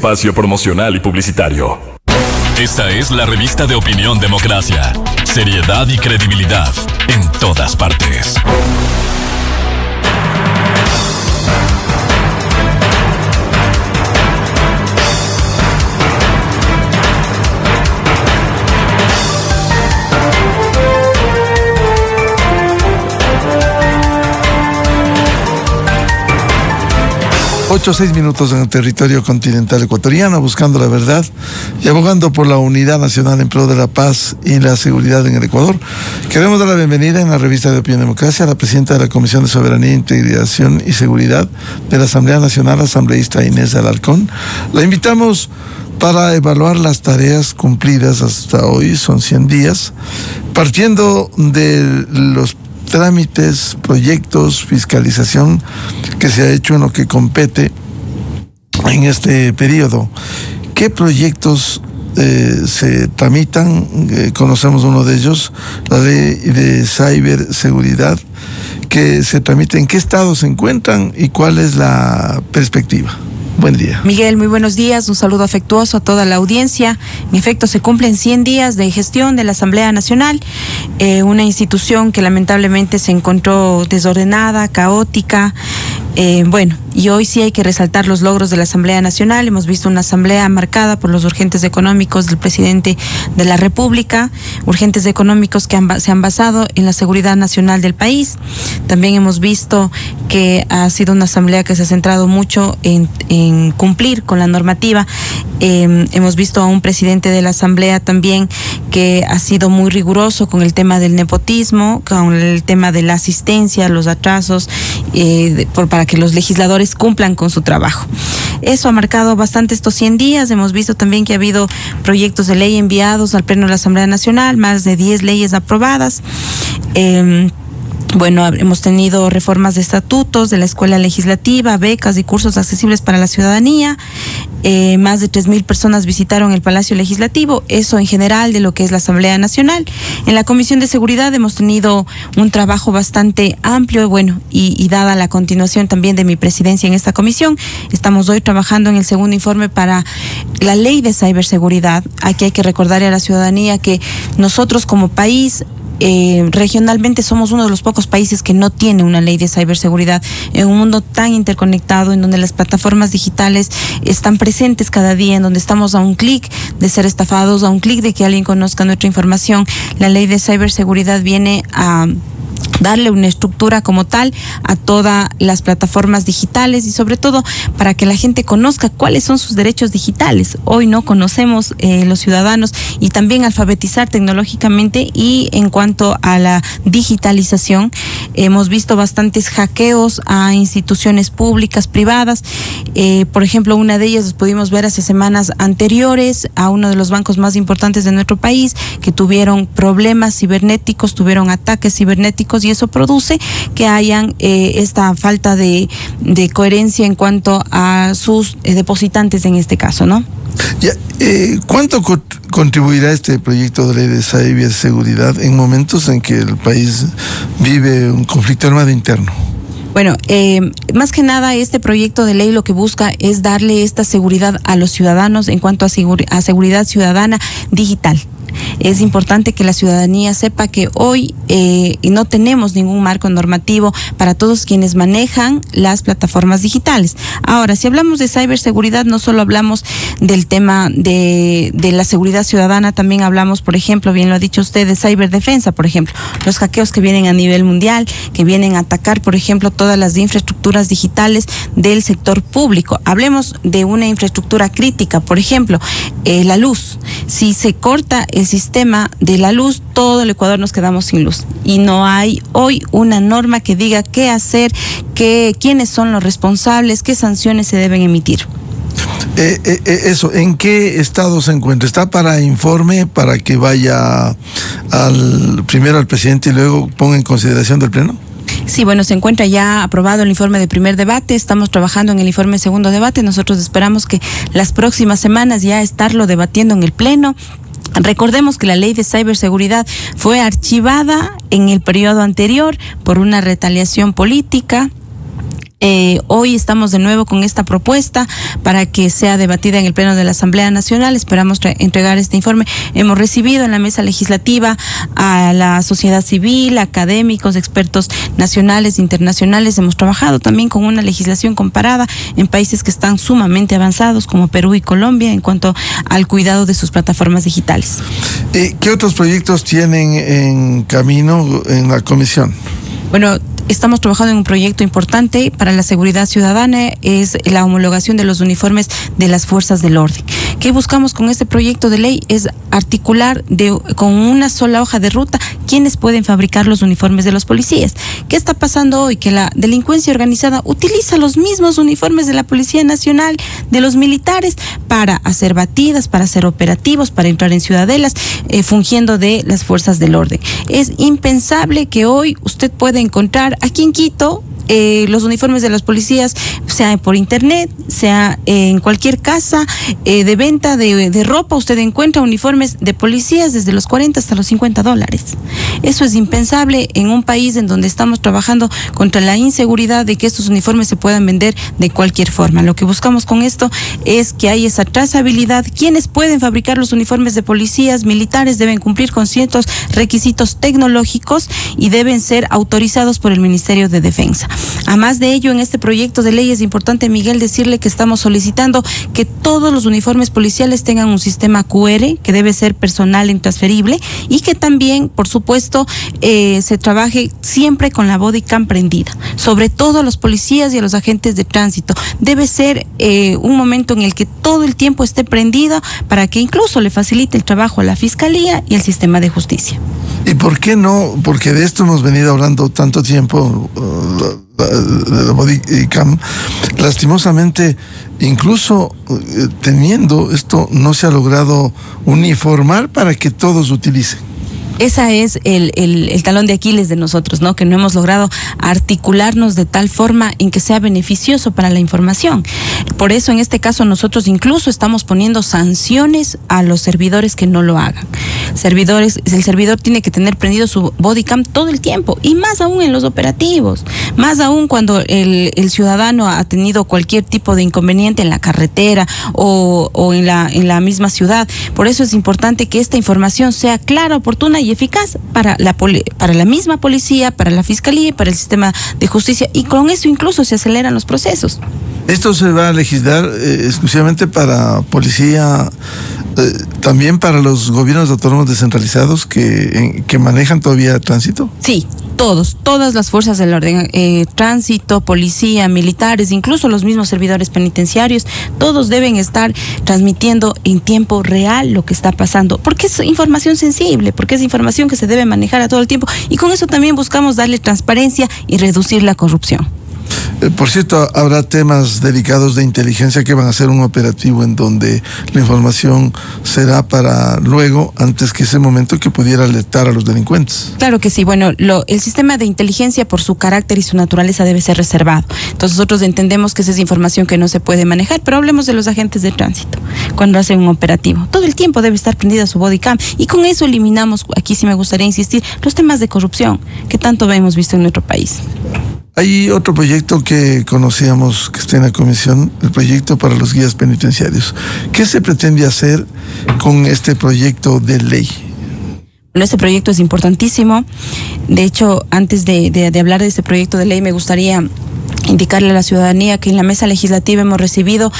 espacio promocional y publicitario. Esta es la revista de Opinión Democracia. Seriedad y credibilidad en todas partes. Ocho o 6 minutos en el territorio continental ecuatoriano, buscando la verdad y abogando por la unidad nacional en pro de la paz y la seguridad en el Ecuador. Queremos dar la bienvenida en la revista de Opinión Democracia a la presidenta de la Comisión de Soberanía, Integración y Seguridad de la Asamblea Nacional, asambleísta Inés Alarcón. La invitamos para evaluar las tareas cumplidas hasta hoy, son 100 días, partiendo de los trámites, proyectos, fiscalización que se ha hecho en lo que compete en este periodo. ¿Qué proyectos se tramitan? Conocemos uno de ellos, la ley de ciberseguridad, que se tramita. ¿En qué estado se encuentran y cuál es la perspectiva? Buen día. Miguel, muy buenos días. Un saludo afectuoso a toda la audiencia. En efecto, se cumplen 100 días de gestión de la Asamblea Nacional, una institución que lamentablemente se encontró desordenada, caótica. Y hoy sí hay que resaltar los logros de la Asamblea Nacional. Hemos visto una asamblea marcada por los urgentes económicos del presidente de la República, urgentes económicos que se han basado en la seguridad nacional del país. También hemos visto que ha sido una asamblea que se ha centrado mucho en cumplir con la normativa. Hemos visto a un presidente de la asamblea también que ha sido muy riguroso con el tema del nepotismo, con el tema de la asistencia, los atrasos, para que los legisladores cumplan con su trabajo. Eso ha marcado bastante estos 100 días. Hemos visto también que ha habido proyectos de ley enviados al Pleno de la Asamblea Nacional, más de 10 leyes aprobadas. Hemos tenido reformas de estatutos de la Escuela Legislativa, becas y cursos accesibles para la ciudadanía. Más de 3,000 personas visitaron el Palacio Legislativo, eso en general de lo que es la Asamblea Nacional. En la Comisión de Seguridad hemos tenido un trabajo bastante amplio, y dada la continuación también de mi presidencia en esta comisión, estamos hoy trabajando en el segundo informe para la ley de ciberseguridad. Aquí hay que recordarle a la ciudadanía que nosotros como país, regionalmente somos uno de los pocos países que no tiene una ley de ciberseguridad en un mundo tan interconectado, en donde las plataformas digitales están presentes cada día, en donde estamos a un clic de ser estafados, a un clic de que alguien conozca nuestra información. La ley de ciberseguridad viene a darle una estructura como tal a todas las plataformas digitales y sobre todo para que la gente conozca cuáles son sus derechos digitales. Hoy no conocemos los ciudadanos, y también alfabetizar tecnológicamente. Y en cuanto a la digitalización, hemos visto bastantes hackeos a instituciones públicas, privadas. Por ejemplo, una de ellas pudimos ver hace semanas anteriores a uno de los bancos más importantes de nuestro país, que tuvieron problemas cibernéticos, tuvieron ataques cibernéticos, y eso produce que hayan esta falta de coherencia en cuanto a sus depositantes en este caso, ¿no? ¿Cuánto contribuirá este proyecto de ley de ciberseguridad en momentos en que el país vive un conflicto armado interno? Más que nada, este proyecto de ley lo que busca es darle esta seguridad a los ciudadanos en cuanto a seguridad ciudadana digital. Es importante que la ciudadanía sepa que hoy no tenemos ningún marco normativo para todos quienes manejan las plataformas digitales. Ahora, si hablamos de ciberseguridad, no solo hablamos del tema de la seguridad ciudadana, también hablamos, por ejemplo, bien lo ha dicho usted, de ciberdefensa, por ejemplo, los hackeos que vienen a nivel mundial, que vienen a atacar, por ejemplo, todas las infraestructuras digitales del sector público. Hablemos de una infraestructura crítica, por ejemplo, la luz. Si se corta el sistema de la luz, todo el Ecuador nos quedamos sin luz, y no hay hoy una norma que diga qué hacer, quiénes son los responsables, qué sanciones se deben emitir. Eso, ¿en qué estado se encuentra? ¿Está para informe, para que vaya primero al presidente y luego ponga en consideración del Pleno? Sí, se encuentra ya aprobado el informe de primer debate, estamos trabajando en el informe de segundo debate. Nosotros esperamos que las próximas semanas ya estarlo debatiendo en el Pleno. Recordemos que la ley de ciberseguridad fue archivada en el periodo anterior por una retaliación política. Hoy estamos de nuevo con esta propuesta para que sea debatida en el Pleno de la Asamblea Nacional. Esperamos entregar este informe. Hemos recibido en la mesa legislativa a la sociedad civil, académicos, expertos nacionales e internacionales. Hemos trabajado también con una legislación comparada en países que están sumamente avanzados como Perú y Colombia en cuanto al cuidado de sus plataformas digitales. ¿Qué otros proyectos tienen en camino en la comisión? Bueno, estamos trabajando en un proyecto importante para la seguridad ciudadana, es la homologación de los uniformes de las fuerzas del orden. ¿Qué buscamos con este proyecto de ley? Es articular con una sola hoja de ruta quiénes pueden fabricar los uniformes de los policías. ¿Qué está pasando hoy? Que la delincuencia organizada utiliza los mismos uniformes de la Policía Nacional, de los militares, para hacer batidas, para hacer operativos, para entrar en ciudadelas, fungiendo de las fuerzas del orden. Es impensable que hoy usted pueda encontrar aquí en Quito los uniformes de las policías, sea por internet, sea en cualquier casa de venta de ropa, usted encuentra uniformes de policías desde los $40 hasta los $50. Eso es impensable en un país en donde estamos trabajando contra la inseguridad de que estos uniformes se puedan vender de cualquier forma. Lo que buscamos con esto es que haya esa trazabilidad. Quienes pueden fabricar los uniformes de policías, militares, deben cumplir con ciertos requisitos tecnológicos y deben ser autorizados por el Ministerio de Defensa. Además de ello, en este proyecto de ley es importante, Miguel, decirle que estamos solicitando que todos los uniformes policiales tengan un sistema QR que debe ser personal e intransferible y que también, por supuesto, se trabaje siempre con la bodycam prendida, sobre todo a los policías y a los agentes de tránsito. Debe ser un momento en el que todo el tiempo esté prendida para que incluso le facilite el trabajo a la Fiscalía y al sistema de justicia. ¿Y por qué no? Porque de esto hemos venido hablando tanto tiempo, de la bodycam. Lastimosamente, incluso teniendo esto, no se ha logrado uniformar para que todos utilicen. Esa es el talón de Aquiles de nosotros, ¿no? Que no hemos logrado articularnos de tal forma en que sea beneficioso para la información. Por eso, en este caso, nosotros incluso estamos poniendo sanciones a los servidores que no lo hagan. El servidor tiene que tener prendido su bodycam todo el tiempo, y más aún en los operativos, más aún cuando el ciudadano ha tenido cualquier tipo de inconveniente en la carretera o en la misma ciudad. Por eso es importante que esta información sea clara, oportuna y eficaz para la misma policía, para la Fiscalía y para el sistema de justicia, y con eso incluso se aceleran los procesos. Esto se va a legislar exclusivamente para policía, también para los gobiernos autónomos descentralizados que manejan todavía tránsito. Sí, todas las fuerzas del orden, tránsito, policía, militares, incluso los mismos servidores penitenciarios, todos deben estar transmitiendo en tiempo real lo que está pasando, porque es información sensible, porque es información que se debe manejar a todo el tiempo, y con eso también buscamos darle transparencia y reducir la corrupción. Por cierto, habrá temas delicados de inteligencia que van a ser un operativo en donde la información será para luego, antes que ese momento, que pudiera alertar a los delincuentes. Claro que sí. Bueno, el sistema de inteligencia, por su carácter y su naturaleza, debe ser reservado. Entonces nosotros entendemos que esa es información que no se puede manejar, pero hablemos de los agentes de tránsito cuando hacen un operativo. Todo el tiempo debe estar prendida su bodycam, y con eso eliminamos, aquí sí me gustaría insistir, los temas de corrupción que tanto hemos visto en nuestro país. Hay otro proyecto que conocíamos que está en la comisión, el proyecto para los guías penitenciarios. ¿Qué se pretende hacer con este proyecto de ley? Bueno, este proyecto es importantísimo. De hecho, antes de hablar de este proyecto de ley, me gustaría indicarle a la ciudadanía que en la mesa legislativa hemos recibido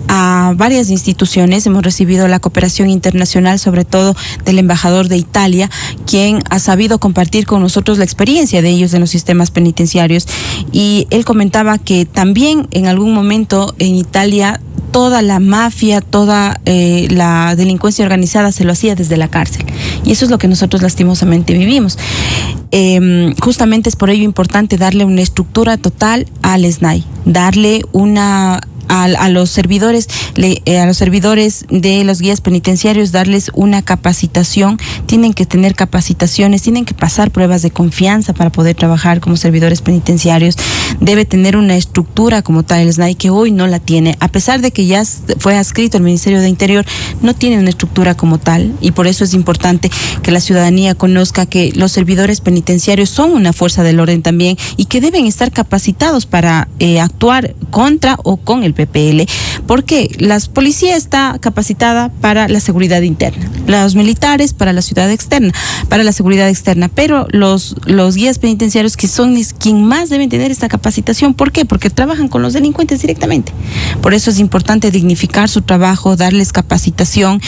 a varias instituciones, hemos recibido la cooperación internacional, sobre todo del embajador de Italia, quien ha sabido compartir con nosotros la experiencia de ellos en los sistemas penitenciarios, y él comentaba que también en algún momento en Italia toda la mafia, toda la delincuencia organizada se lo hacía desde la cárcel, y eso es lo que nosotros lastimosamente vivimos. Justamente es por ello importante darle una estructura total al SNAI, darle una a los servidores de los guías penitenciarios darles una capacitación. Tienen que tener capacitaciones, tienen que pasar pruebas de confianza para poder trabajar como servidores penitenciarios. Debe tener una estructura como tal el SNAI, que hoy no la tiene, a pesar de que ya fue adscrito al Ministerio de Interior, no tiene una estructura como tal, y por eso es importante que la ciudadanía conozca que los servidores penitenciarios son una fuerza del orden también, y que deben estar capacitados para actuar contra o con el PPL, porque la policía está capacitada para la seguridad interna, los militares para la ciudad externa, para la seguridad externa, pero los guías penitenciarios, que son quien más deben tener esta capacitación. ¿Por qué? Porque trabajan con los delincuentes directamente. Por eso es importante dignificar su trabajo, darles capacitación,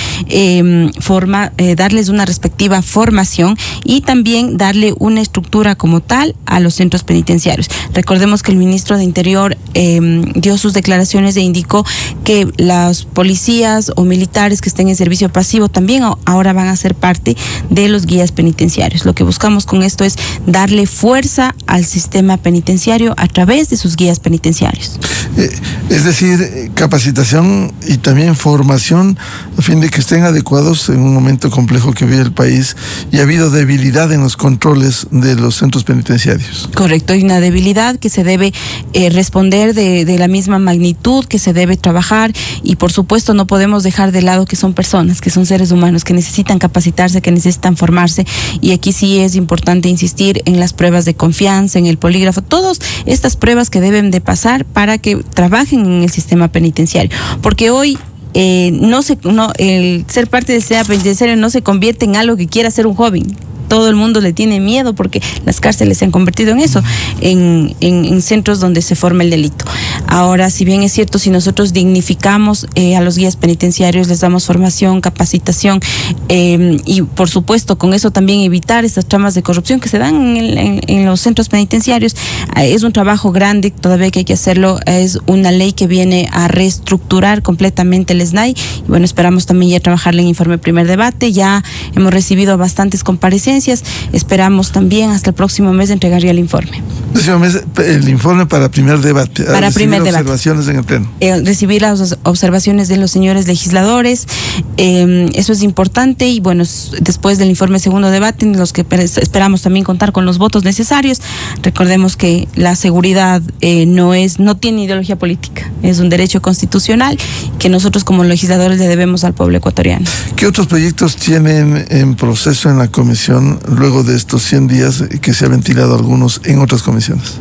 darles una respectiva formación, y también darle una estructura como tal a los centros penitenciarios. Recordemos que el ministro de Interior dio sus declaraciones e indicó que las policías o militares que estén en servicio pasivo también ahora van a ser parte de los guías penitenciarios. Lo que buscamos con esto es darle fuerza al sistema penitenciario a través de sus guías penitenciarios. Es decir, capacitación y también formación a fin de que estén adecuados en un momento complejo que vive el país, y ha habido debilidad en los controles de los centros penitenciarios. Correcto, hay una debilidad que se debe responder de la misma magnitud, que se debe trabajar, y por supuesto no podemos dejar de lado que son personas, que son seres humanos, que necesitan capacitarse, que necesitan formarse, y aquí sí es importante insistir en las pruebas de confianza, en el polígrafo, todas estas pruebas que deben de pasar para que trabajen en el sistema penitenciario, porque hoy el ser parte del sistema penitenciario no se convierte en algo que quiera ser un joven. Todo el mundo le tiene miedo porque las cárceles se han convertido en eso, en centros donde se forma el delito. Ahora, si bien es cierto, si nosotros dignificamos a los guías penitenciarios, les damos formación, capacitación, y por supuesto con eso también evitar estas tramas de corrupción que se dan en los centros penitenciarios, es un trabajo grande todavía que hay que hacerlo. Es una ley que viene a reestructurar completamente el SNAI, y bueno, esperamos también ya trabajarle en informe primer debate. Ya hemos recibido bastantes comparecencias. Esperamos también hasta el próximo mes entregar ya el informe. Próximo mes el informe para primer debate. Para primer debate. Observaciones en el pleno. Recibir las observaciones de los señores legisladores. Eso es importante, y bueno, después del informe segundo debate, en los que esperamos también contar con los votos necesarios. Recordemos que la seguridad no tiene ideología política, es un derecho constitucional que nosotros como legisladores le debemos al pueblo ecuatoriano. ¿Qué otros proyectos tienen en proceso en la comisión luego de estos 100 días que se ha ventilado algunos en otras comisiones?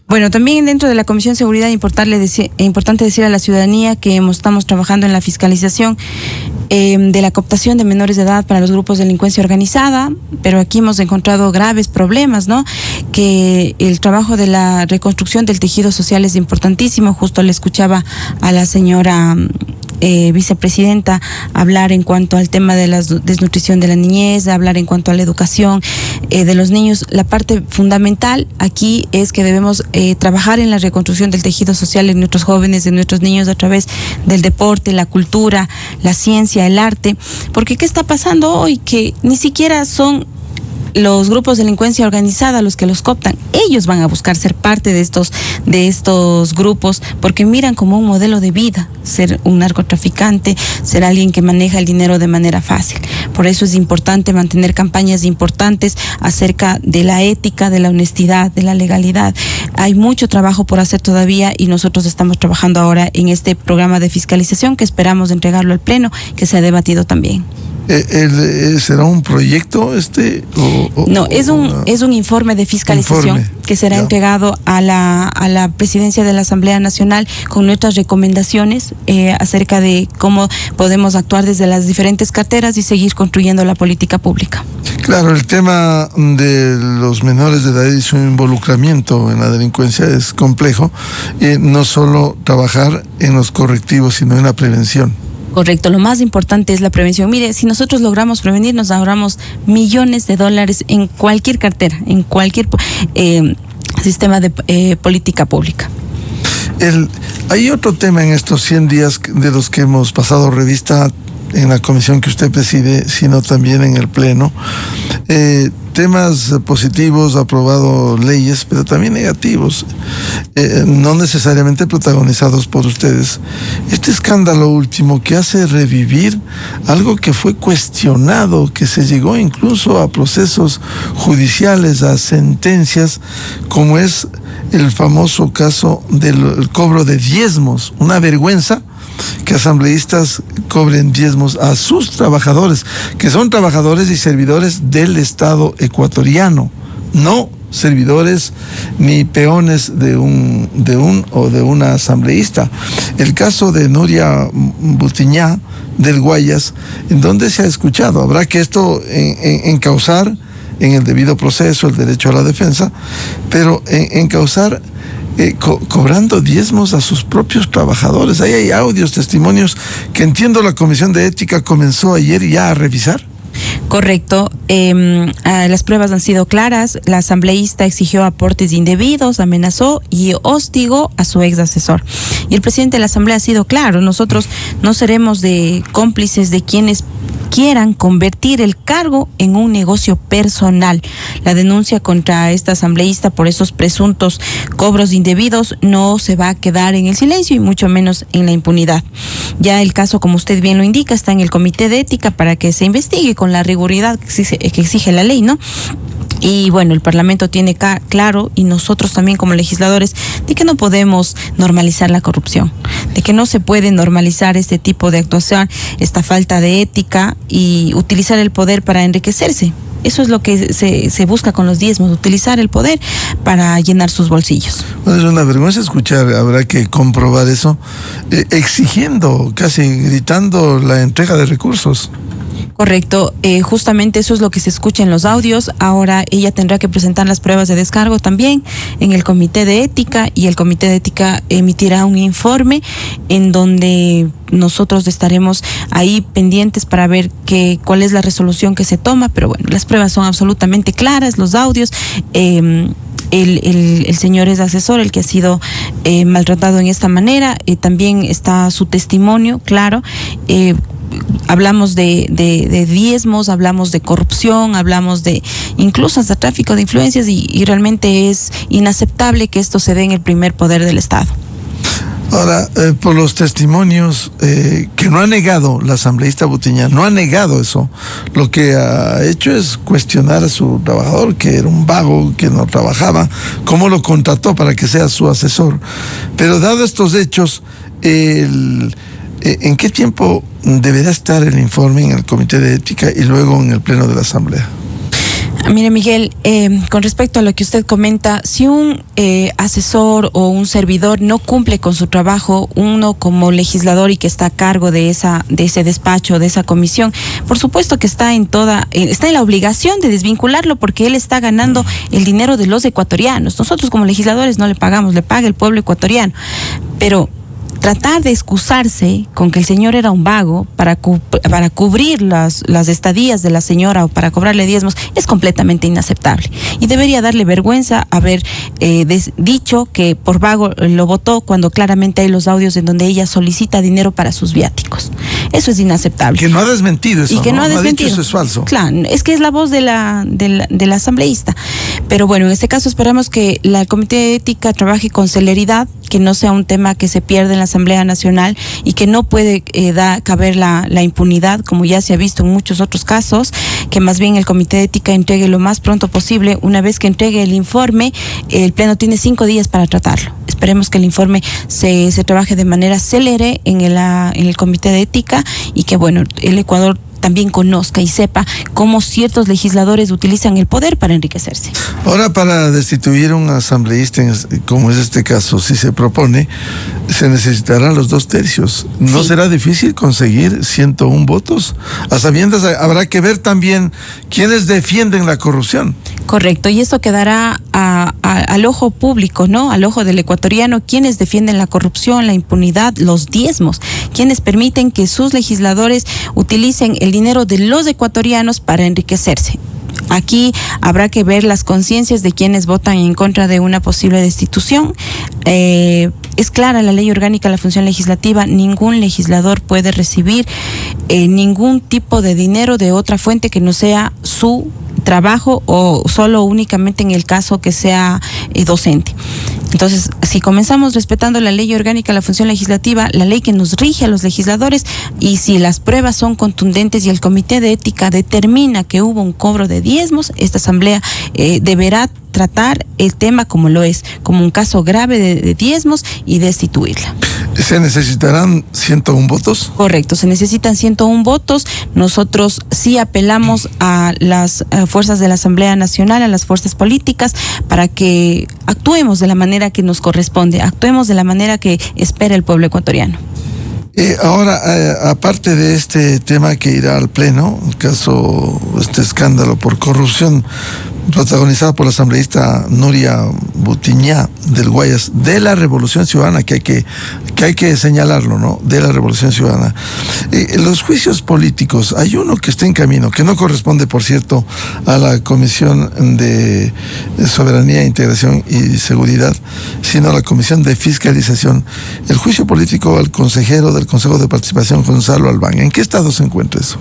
Bueno, también dentro de la Comisión de Seguridad es importante decir a la ciudadanía que estamos trabajando en la fiscalización de la cooptación de menores de edad para los grupos de delincuencia organizada, pero aquí hemos encontrado graves problemas, ¿no? Que el trabajo de la reconstrucción del tejido social es importantísimo. Justo le escuchaba a la señora vicepresidenta hablar en cuanto al tema de la desnutrición de la niñez, hablar en cuanto a la educación de los niños. La parte fundamental aquí es que debemos trabajar en la reconstrucción del tejido social de nuestros jóvenes, de nuestros niños, a través del deporte, la cultura, la ciencia, el arte. Porque ¿qué está pasando hoy? Que ni siquiera son los grupos de delincuencia organizada los que los cooptan. Ellos van a buscar ser parte de estos grupos, porque miran como un modelo de vida ser un narcotraficante, ser alguien que maneja el dinero de manera fácil. Por eso es importante mantener campañas importantes acerca de la ética, de la honestidad, de la legalidad. Hay mucho trabajo por hacer todavía, y nosotros estamos trabajando ahora en este programa de fiscalización que esperamos entregarlo al Pleno, que se ha debatido también. ¿Será un proyecto No, es un informe de fiscalización que será entregado a la presidencia de la Asamblea Nacional con nuestras recomendaciones acerca de cómo podemos actuar desde las diferentes carteras y seguir construyendo la política pública. Claro, el tema de los menores de edad y su involucramiento en la delincuencia es complejo, no solo trabajar en los correctivos, sino en la prevención. Correcto, lo más importante es la prevención. Mire, si nosotros logramos prevenir, nos ahorramos millones de dólares en cualquier cartera, en cualquier sistema de política pública. Hay otro tema en estos 100 días de los que hemos pasado revista, en la comisión que usted preside, sino también en el Pleno. Temas positivos, aprobado leyes, pero también negativos, no necesariamente protagonizados por ustedes. Este escándalo último que hace revivir algo que fue cuestionado, que se llegó incluso a procesos judiciales, a sentencias, como es el famoso caso del cobro de diezmos. Una vergüenza que asambleístas cobren diezmos a sus trabajadores, que son trabajadores y servidores del Estado ecuatoriano, no servidores ni peones de un o de una asambleísta. El caso de Nuria Butiñá del Guayas, en donde se ha escuchado, habrá que esto encauzar en el debido proceso, el derecho a la defensa, pero encauzar cobrando diezmos a sus propios trabajadores. Ahí hay audios, testimonios que entiendo la Comisión de Ética comenzó ayer ya a revisar. Correcto. Las pruebas han sido claras. La asambleísta exigió aportes indebidos, amenazó y hostigó a su ex asesor. Y el presidente de la Asamblea ha sido claro: nosotros no seremos de cómplices de quienes quieran convertir el cargo en un negocio personal. La denuncia contra esta asambleísta por esos presuntos cobros indebidos no se va a quedar en el silencio y mucho menos en la impunidad. Ya el caso, como usted bien lo indica, está en el Comité de Ética para que se investigue con la rigurosidad que exige la ley, ¿no? Y bueno, el Parlamento tiene claro, y nosotros también como legisladores, de que no podemos normalizar la corrupción, de que no se puede normalizar este tipo de actuación, esta falta de ética y utilizar el poder para enriquecerse. Eso es lo que se busca con los diezmos, utilizar el poder para llenar sus bolsillos. Bueno, es una vergüenza escuchar, habrá que comprobar eso, exigiendo, casi gritando la entrega de recursos. Correcto, justamente eso es lo que se escucha en los audios. Ahora ella tendrá que presentar las pruebas de descargo también en el Comité de Ética, y el Comité de Ética emitirá un informe en donde nosotros estaremos ahí pendientes para ver cuál es la resolución que se toma. Pero bueno, las pruebas son absolutamente claras, los audios. El señor es asesor, el que ha sido maltratado en esta manera. También está su testimonio, claro. Hablamos de diezmos, hablamos de corrupción, hablamos de incluso hasta tráfico de influencias, y realmente es inaceptable que esto se dé en el primer poder del Estado. Ahora, por los testimonios que no ha negado la asambleísta Butiñá, no ha negado eso. Lo que ha hecho es cuestionar a su trabajador, que era un vago, que no trabajaba, cómo lo contrató para que sea su asesor. Pero dado estos hechos, ¿en qué tiempo deberá estar el informe en el Comité de Ética y luego en el Pleno de la Asamblea? Mire, Miguel, con respecto a lo que usted comenta, si un asesor o un servidor no cumple con su trabajo, uno como legislador y que está a cargo de ese despacho, de esa comisión, por supuesto que está en la obligación de desvincularlo, porque él está ganando el dinero de los ecuatorianos. Nosotros como legisladores no le pagamos, le paga el pueblo ecuatoriano. Pero tratar de excusarse con que el señor era un vago para cubrir las estadías de la señora o para cobrarle diezmos es completamente inaceptable. Y debería darle vergüenza haber dicho que por vago lo votó, cuando claramente hay los audios en donde ella solicita dinero para sus viáticos. Eso es inaceptable. Que no ha desmentido eso. Y que no ha Ha desmentido. dicho eso es falso. Claro, es que es la voz de la asambleísta. Pero bueno, en este caso esperamos que el Comité de Ética trabaje con celeridad, que no sea un tema que se pierda en la Asamblea Nacional y que no puede caber la impunidad, como ya se ha visto en muchos otros casos, que más bien el Comité de Ética entregue lo más pronto posible. Una vez que entregue el informe, el Pleno tiene 5 días para tratarlo. Esperemos que el informe se trabaje de manera célere en el Comité de Ética, y que bueno, el Ecuador también conozca y sepa cómo ciertos legisladores utilizan el poder para enriquecerse. Ahora, para destituir a un asambleísta, como es este caso, si se propone, se necesitarán los 2/3. ¿No será difícil conseguir 101 votos? A sabiendas, habrá que ver también quiénes defienden la corrupción. Correcto, y eso quedará al ojo público, ¿no? Al ojo del ecuatoriano, quienes defienden la corrupción, la impunidad, los diezmos, quienes permiten que sus legisladores utilicen el dinero de los ecuatorianos para enriquecerse. Aquí habrá que ver las conciencias de quienes votan en contra de una posible destitución. Es clara la ley orgánica de la función legislativa, ningún legislador puede recibir ningún tipo de dinero de otra fuente que no sea su trabajo o solo únicamente en el caso que sea docente. Entonces, si comenzamos respetando la ley orgánica de la función legislativa, la ley que nos rige a los legisladores, y si las pruebas son contundentes y el Comité de Ética determina que hubo un cobro de diezmos, esta Asamblea deberá tratar el tema como lo es, como un caso grave de diezmos y destituirla. ¿Se necesitarán 101 votos? Correcto, se necesitan 101 votos. Nosotros sí apelamos a las fuerzas de la Asamblea Nacional, a las fuerzas políticas, para que actuemos de la manera que nos corresponde, actuemos de la manera que espera el pueblo ecuatoriano. Ahora, aparte de este tema que irá al Pleno, el caso, este escándalo por corrupción protagonizado por la asambleísta Nuria Butiñá del Guayas, de la Revolución Ciudadana, que hay que señalarlo, ¿no? De la Revolución Ciudadana. Los juicios políticos, hay uno que está en camino, que no corresponde, por cierto, a la Comisión de Soberanía, Integración y Seguridad, sino a la Comisión de Fiscalización. El juicio político al consejero del Consejo de Participación, Gonzalo Albán. ¿En qué estado se encuentra eso?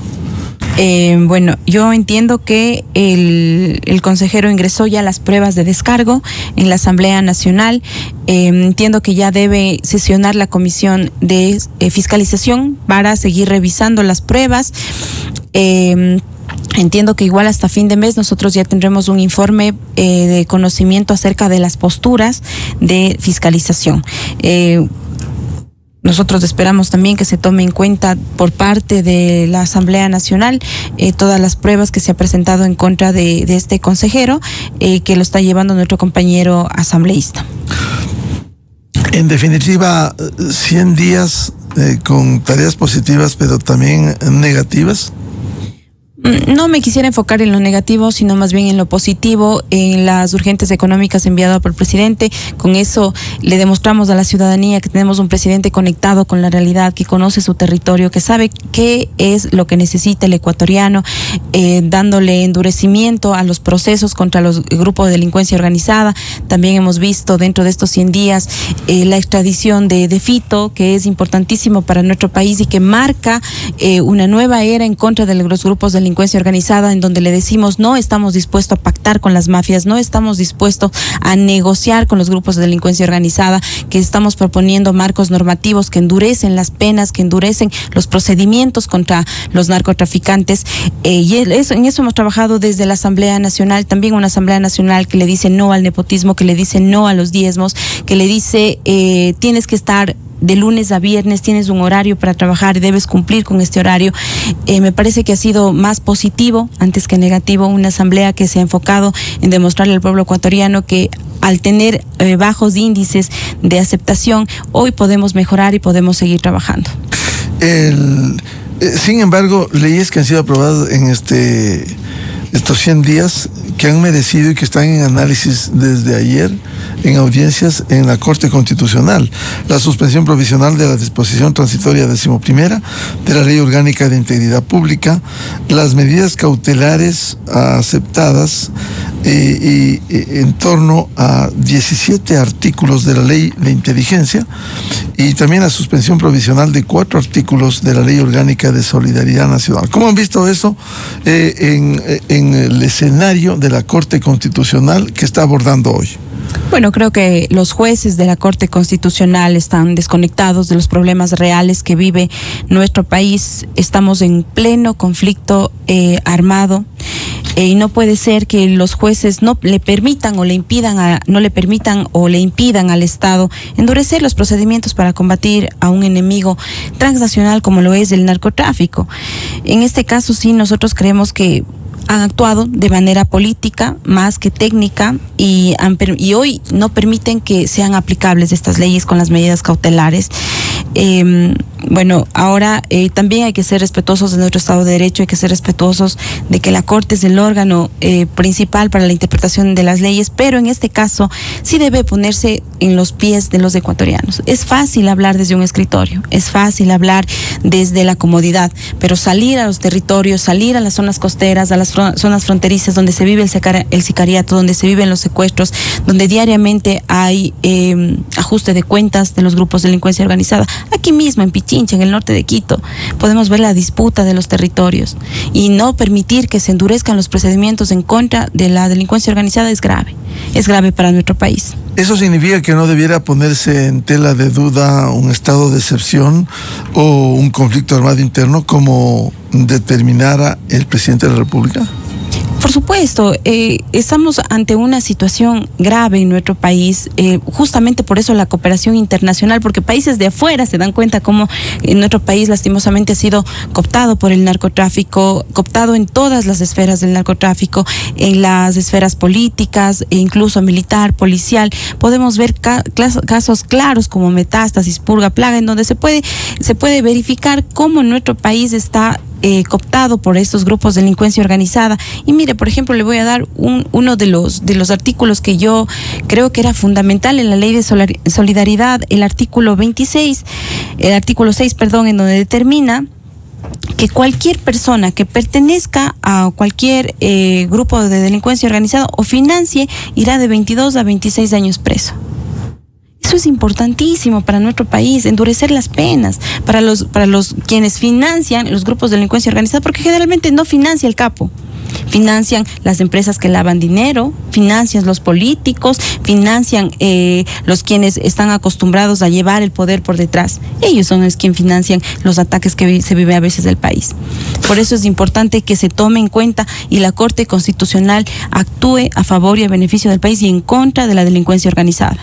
Bueno, yo entiendo que el consejero ingresó ya las pruebas de descargo en la Asamblea Nacional. Entiendo que ya debe sesionar la Comisión de Fiscalización para seguir revisando las pruebas. Entiendo que igual hasta fin de mes nosotros ya tendremos un informe de conocimiento acerca de las posturas de fiscalización. Nosotros esperamos también que se tome en cuenta por parte de la Asamblea Nacional todas las pruebas que se ha presentado en contra de este consejero, que lo está llevando nuestro compañero asambleísta. En definitiva, 100 días con tareas positivas, pero también negativas. No me quisiera enfocar en lo negativo, sino más bien en lo positivo, en las urgencias económicas enviadas por el presidente. Con eso le demostramos a la ciudadanía que tenemos un presidente conectado con la realidad, que conoce su territorio, que sabe qué es lo que necesita el ecuatoriano, dándole endurecimiento a los procesos contra los grupos de delincuencia organizada. También hemos visto dentro de estos 100 días la extradición de Fito, que es importantísimo para nuestro país y que marca una nueva era en contra de los grupos de delincuencia organizada, en donde le decimos no estamos dispuestos a pactar con las mafias, no estamos dispuestos a negociar con los grupos de delincuencia organizada, que estamos proponiendo marcos normativos que endurecen las penas, que endurecen los procedimientos contra los narcotraficantes, y en eso hemos trabajado desde la Asamblea Nacional, también una Asamblea Nacional que le dice no al nepotismo, que le dice no a los diezmos, que le dice tienes que estar de lunes a viernes, tienes un horario para trabajar y debes cumplir con este horario. Me parece que ha sido más positivo antes que negativo, una asamblea que se ha enfocado en demostrarle al pueblo ecuatoriano que al tener bajos índices de aceptación, hoy podemos mejorar y podemos seguir trabajando. Sin embargo, leyes que han sido aprobadas en estos 100 días, que han merecido y que están en análisis desde ayer en audiencias en la Corte Constitucional. La suspensión provisional de la disposición transitoria 11ª de la Ley Orgánica de Integridad Pública, las medidas cautelares aceptadas y en torno a 17 artículos de la Ley de Inteligencia, y también la suspensión provisional de 4 artículos de la Ley Orgánica de Solidaridad Nacional. ¿Cómo han visto eso en el escenario de la Corte Constitucional que está abordando hoy? Bueno, creo que los jueces de la Corte Constitucional están desconectados de los problemas reales que vive nuestro país. Estamos en pleno conflicto armado y no puede ser que los jueces no le permitan o le impidan al Estado endurecer los procedimientos para combatir a un enemigo transnacional como lo es el narcotráfico. En este caso sí, nosotros creemos que han actuado de manera política más que técnica y hoy no permiten que sean aplicables estas leyes con las medidas cautelares. Bueno, ahora también hay que ser respetuosos de nuestro Estado de Derecho, hay que ser respetuosos de que la Corte es el órgano principal para la interpretación de las leyes, pero en este caso sí debe ponerse en los pies de los ecuatorianos. Es fácil hablar desde un escritorio, es fácil hablar desde la comodidad, pero salir a los territorios, salir a las zonas costeras, a las zonas fronterizas donde se vive el sicariato, donde se viven los secuestros, donde diariamente hay ajuste de cuentas de los grupos de delincuencia organizada. Aquí mismo en Pichincha, en el norte de Quito, podemos ver la disputa de los territorios, y no permitir que se endurezcan los procedimientos en contra de la delincuencia organizada es grave para nuestro país. ¿Eso significa que no debiera ponerse en tela de duda un estado de excepción o un conflicto armado interno como determinara el presidente de la República? Por supuesto, estamos ante una situación grave en nuestro país, justamente por eso la cooperación internacional, porque países de afuera se dan cuenta cómo nuestro país lastimosamente ha sido cooptado por el narcotráfico, cooptado en todas las esferas del narcotráfico, en las esferas políticas e incluso militar, policial. Podemos ver casos claros como Metástasis, Purga, Plaga, en donde se puede verificar cómo nuestro país está cooptado por estos grupos de delincuencia organizada. Y mire, por ejemplo, le voy a dar uno de los artículos que yo creo que era fundamental en la ley de solidaridad, el artículo 6, en donde determina que cualquier persona que pertenezca a cualquier grupo de delincuencia organizada o financie irá de 22 a 26 años preso. Eso es importantísimo para nuestro país, endurecer las penas para los quienes financian los grupos de delincuencia organizada, porque generalmente no financia el capo. Financian las empresas que lavan dinero, financian los políticos, financian los quienes están acostumbrados a llevar el poder por detrás. Ellos son los quienes financian los ataques que se vive a veces del país. Por eso es importante que se tome en cuenta y la Corte Constitucional actúe a favor y a beneficio del país y en contra de la delincuencia organizada.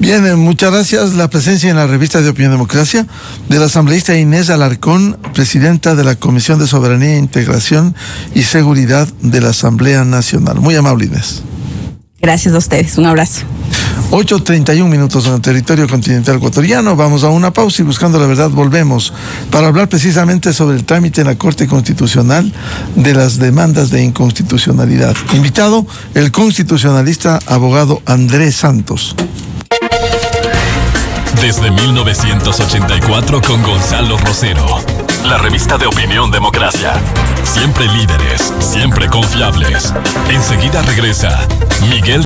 Bien, muchas gracias. La presencia en la revista de Opinión Democracia de la asambleísta Inés Alarcón, presidenta de la Comisión de Soberanía, Integración y Seguridad de la Asamblea Nacional. Muy amable, Inés. Gracias a ustedes. Un abrazo. 8:31 en el territorio continental ecuatoriano. Vamos a una pausa y Buscando la Verdad volvemos para hablar precisamente sobre el trámite en la Corte Constitucional de las demandas de inconstitucionalidad. Invitado, el constitucionalista abogado Andrés Santos. Desde 1984 con Gonzalo Rosero. La revista de Opinión Democracia. Siempre líderes, siempre confiables. Enseguida regresa Miguel